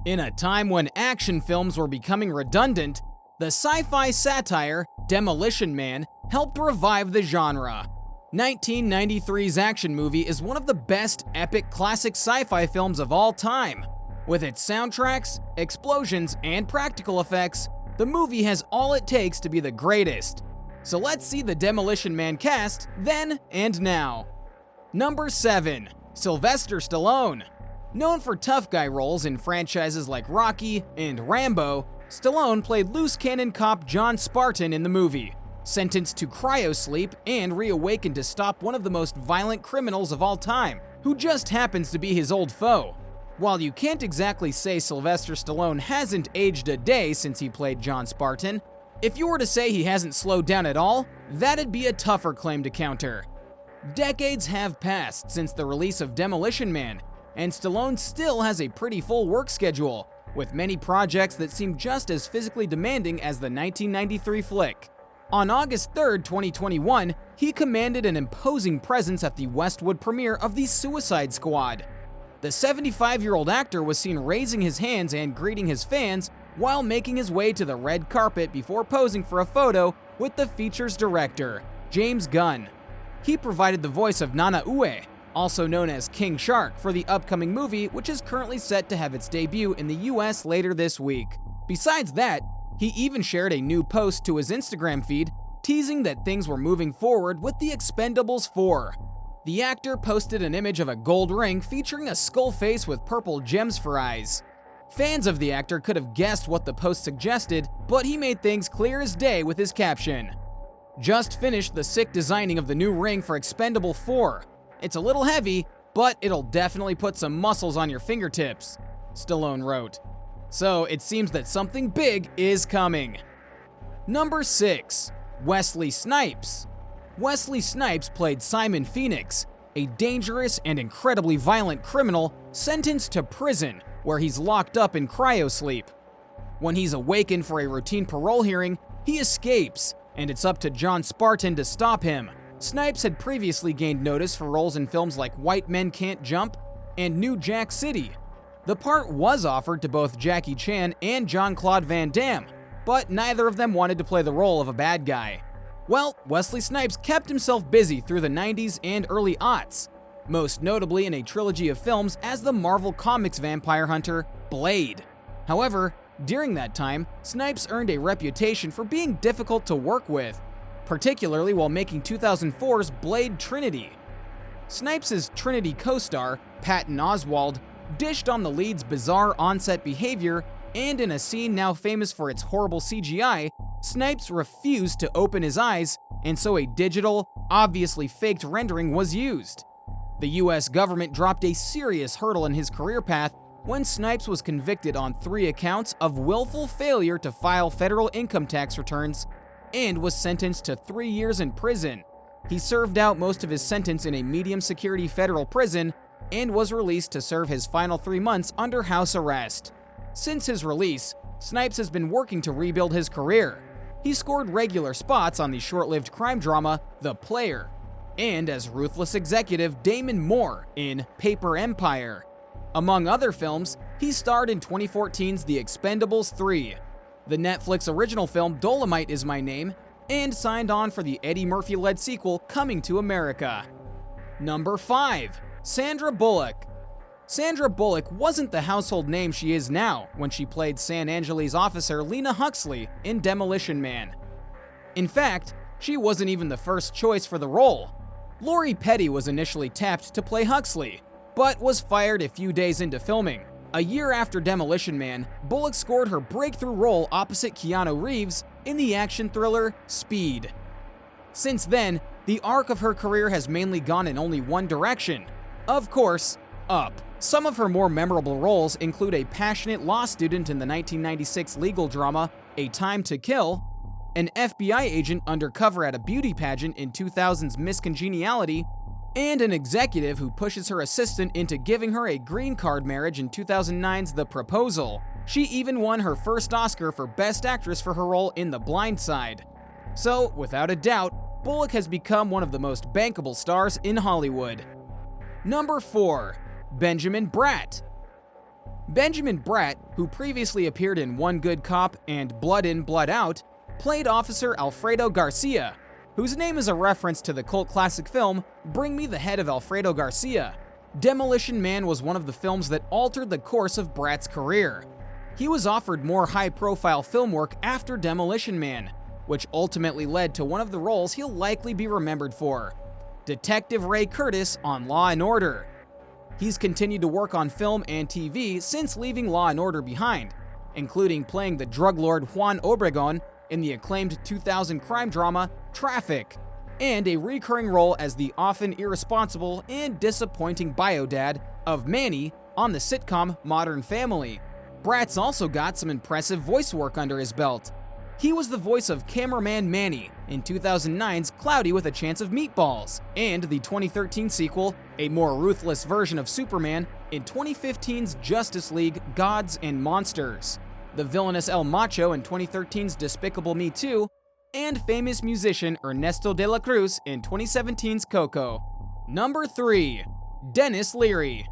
In a time when action films were becoming redundant, the sci-fi satire Demolition Man helped revive the genre. 1993's action movie is one of the best epic classic sci-fi films of all time. With its soundtracks, explosions, and practical effects, the movie has all it takes to be the greatest. So let's see the Demolition Man cast then and now. Number 7. Sylvester Stallone. Known for tough guy roles in franchises like Rocky and Rambo, Stallone played loose cannon cop John Spartan in the movie, sentenced to cryosleep and reawakened to stop one of the most violent criminals of all time, who just happens to be his old foe. While you can't exactly say Sylvester Stallone hasn't aged a day since he played John Spartan, if you were to say he hasn't slowed down at all, that'd be a tougher claim to counter. Decades have passed since the release of Demolition Man, and Stallone still has a pretty full work schedule, with many projects that seem just as physically demanding as the 1993 flick. On August 3, 2021, he commanded an imposing presence at the Westwood premiere of The Suicide Squad. The 75-year-old actor was seen raising his hands and greeting his fans while making his way to the red carpet before posing for a photo with the feature's director, James Gunn. He provided the voice of Nana Ue, also known as King Shark, for the upcoming movie, which is currently set to have its debut in the US later this week. Besides that, he even shared a new post to his Instagram feed, teasing that things were moving forward with The Expendables 4. The actor posted an image of a gold ring featuring a skull face with purple gems for eyes. Fans of the actor could have guessed what the post suggested, but he made things clear as day with his caption. "Just finished the sick designing of the new ring for Expendable 4. It's a little heavy, but it'll definitely put some muscles on your fingertips," Stallone wrote. So it seems that something big is coming. Number 6. Wesley Snipes. Wesley Snipes played Simon Phoenix, a dangerous and incredibly violent criminal sentenced to prison where he's locked up in cryosleep. When he's awakened for a routine parole hearing, he escapes, and it's up to John Spartan to stop him. Snipes had previously gained notice for roles in films like White Men Can't Jump and New Jack City. The part was offered to both Jackie Chan and Jean-Claude Van Damme, but neither of them wanted to play the role of a bad guy. Well, Wesley Snipes kept himself busy through the 90s and early aughts, most notably in a trilogy of films as the Marvel Comics vampire hunter, Blade. However, during that time, Snipes earned a reputation for being difficult to work with, particularly while making 2004's Blade Trinity. Snipes' Trinity co-star, Patton Oswalt, dished on the lead's bizarre on-set behavior, and in a scene now famous for its horrible CGI, Snipes refused to open his eyes, and so a digital, obviously faked rendering was used. The US government dropped a serious hurdle in his career path when Snipes was convicted on 3 accounts of willful failure to file federal income tax returns and was sentenced to 3 years in prison. He served out most of his sentence in a medium-security federal prison and was released to serve his final 3 months under house arrest. Since his release, Snipes has been working to rebuild his career. He scored regular spots on the short-lived crime drama The Player, and as ruthless executive Damon Moore in Paper Empire. Among other films, he starred in 2014's The Expendables 3, the Netflix original film Dolomite Is My Name, and signed on for the Eddie Murphy-led sequel Coming to America. Number 5. Sandra Bullock. Sandra Bullock wasn't the household name she is now when she played San Angeles officer Lena Huxley in Demolition Man. In fact, she wasn't even the first choice for the role. Lori Petty was initially tapped to play Huxley, but was fired a few days into filming. A year after Demolition Man, Bullock scored her breakthrough role opposite Keanu Reeves in the action thriller Speed. Since then, the arc of her career has mainly gone in only one direction. Of course, up. Some of her more memorable roles include a passionate law student in the 1996 legal drama A Time to Kill, an FBI agent undercover at a beauty pageant in 2000's Miss Congeniality, and an executive who pushes her assistant into giving her a green card marriage in 2009's The Proposal. She even won her first Oscar for Best Actress for her role in The Blind Side. So, without a doubt, Bullock has become one of the most bankable stars in Hollywood. Number 4. Benjamin Bratt. Benjamin Bratt, who previously appeared in One Good Cop and Blood In, Blood Out, played Officer Alfredo Garcia, whose name is a reference to the cult classic film Bring Me the Head of Alfredo Garcia. Demolition Man was one of the films that altered the course of Bratt's career. He was offered more high-profile film work after Demolition Man, which ultimately led to one of the roles he'll likely be remembered for: Detective Ray Curtis on Law & Order. He's continued to work on film and TV since leaving Law & Order behind, including playing the drug lord Juan Obregon in the acclaimed 2000 crime drama Traffic, and a recurring role as the often irresponsible and disappointing bio-dad of Manny on the sitcom Modern Family. Bratt's also got some impressive voice work under his belt. He was the voice of Cameraman Manny in 2009's Cloudy with a Chance of Meatballs, and the 2013 sequel, a more ruthless version of Superman, in 2015's Justice League Gods and Monsters, the villainous El Macho in 2013's Despicable Me 2, and famous musician Ernesto de la Cruz in 2017's Coco. Number 3. Denis Leary.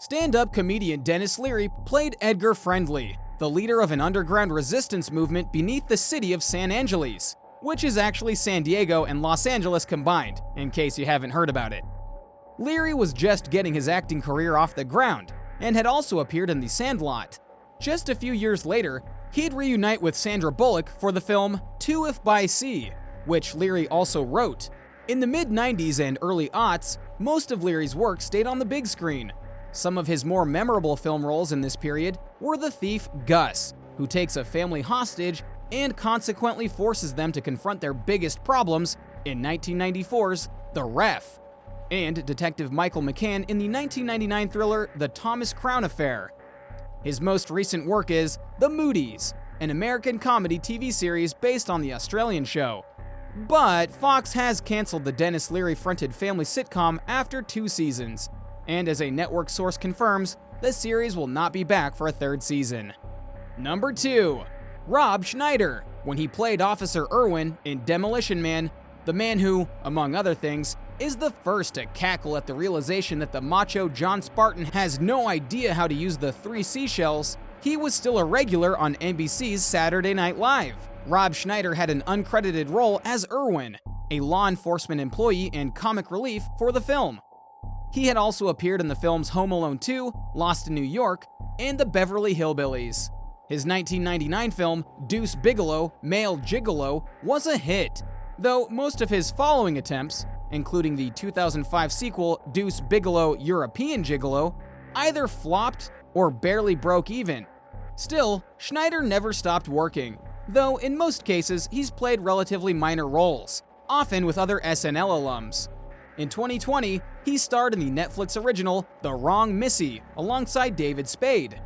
Stand-up comedian Denis Leary played Edgar Friendly, the leader of an underground resistance movement beneath the city of San Angeles, which is actually San Diego and Los Angeles combined, in case you haven't heard about it. Leary was just getting his acting career off the ground, and had also appeared in The Sandlot. Just a few years later, he'd reunite with Sandra Bullock for the film Two If by Sea, which Leary also wrote. In the mid-90s and early aughts, most of Leary's work stayed on the big screen. Some of his more memorable film roles in this period were the thief Gus, who takes a family hostage and consequently forces them to confront their biggest problems in 1994's The Ref, and Detective Michael McCann in the 1999 thriller The Thomas Crown Affair. His most recent work is The Moodies, an American comedy TV series based on the Australian show. But Fox has canceled the Denis Leary-fronted family sitcom after 2 seasons, and as a network source confirms, the series will not be back for a 3rd season. Number 2. Rob Schneider, when he played Officer Irwin in Demolition Man, the man who, among other things, is the first to cackle at the realization that the macho John Spartan has no idea how to use the 3 seashells. He was still a regular on NBC's Saturday Night Live. Rob Schneider had an uncredited role as Irwin, a law enforcement employee and comic relief for the film. He had also appeared in the films Home Alone 2, Lost in New York, and The Beverly Hillbillies. His 1999 film, Deuce Bigalow, Male Gigolo, was a hit, though most of his following attempts, including the 2005 sequel Deuce Bigalow European Gigolo, either flopped or barely broke even. Still, Schneider never stopped working, though in most cases he's played relatively minor roles, often with other SNL alums. In 2020, he starred in the Netflix original The Wrong Missy alongside David Spade.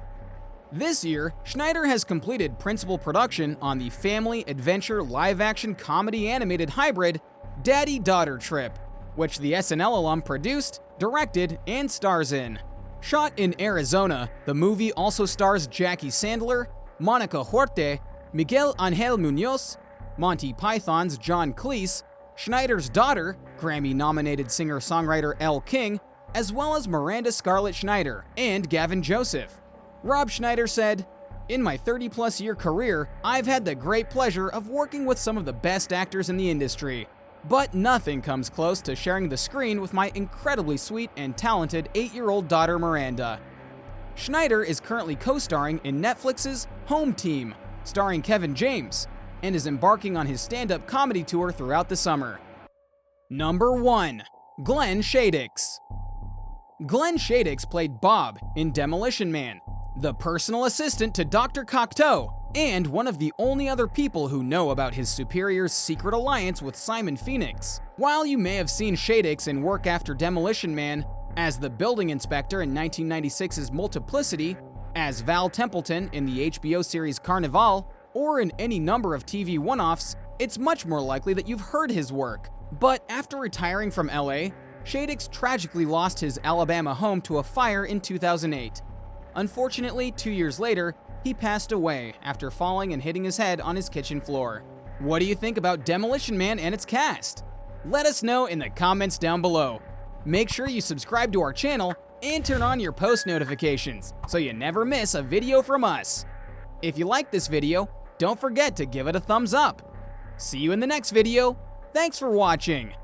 This year, Schneider has completed principal production on the family adventure live-action comedy animated hybrid Daddy-Daughter Trip, which the SNL alum produced, directed, and stars in. Shot in Arizona, the movie also stars Jackie Sandler, Monica Huerta, Miguel Angel Munoz, Monty Python's John Cleese, Schneider's daughter, Grammy-nominated singer-songwriter Elle King, as well as Miranda Scarlett Schneider and Gavin Joseph. Rob Schneider said, "In my 30-plus year career, I've had the great pleasure of working with some of the best actors in the industry, but nothing comes close to sharing the screen with my incredibly sweet and talented 8-year-old daughter Miranda." Schneider is currently co-starring in Netflix's Home Team, starring Kevin James, and is embarking on his stand-up comedy tour throughout the summer. Number 1. Glenn Shadix. Glenn Shadix played Bob in Demolition Man, the personal assistant to Dr. Cocteau, and one of the only other people who know about his superior's secret alliance with Simon Phoenix. While you may have seen Shadix in work after Demolition Man, as the building inspector in 1996's Multiplicity, as Val Templeton in the HBO series Carnival, or in any number of TV one-offs, it's much more likely that you've heard his work. But after retiring from LA, Shadix tragically lost his Alabama home to a fire in 2008. Unfortunately, 2 years later, he passed away after falling and hitting his head on his kitchen floor. What do you think about Demolition Man and its cast? Let us know in the comments down below. Make sure you subscribe to our channel and turn on your post notifications so you never miss a video from us. If you like this video, don't forget to give it a thumbs up. See you in the next video. Thanks for watching.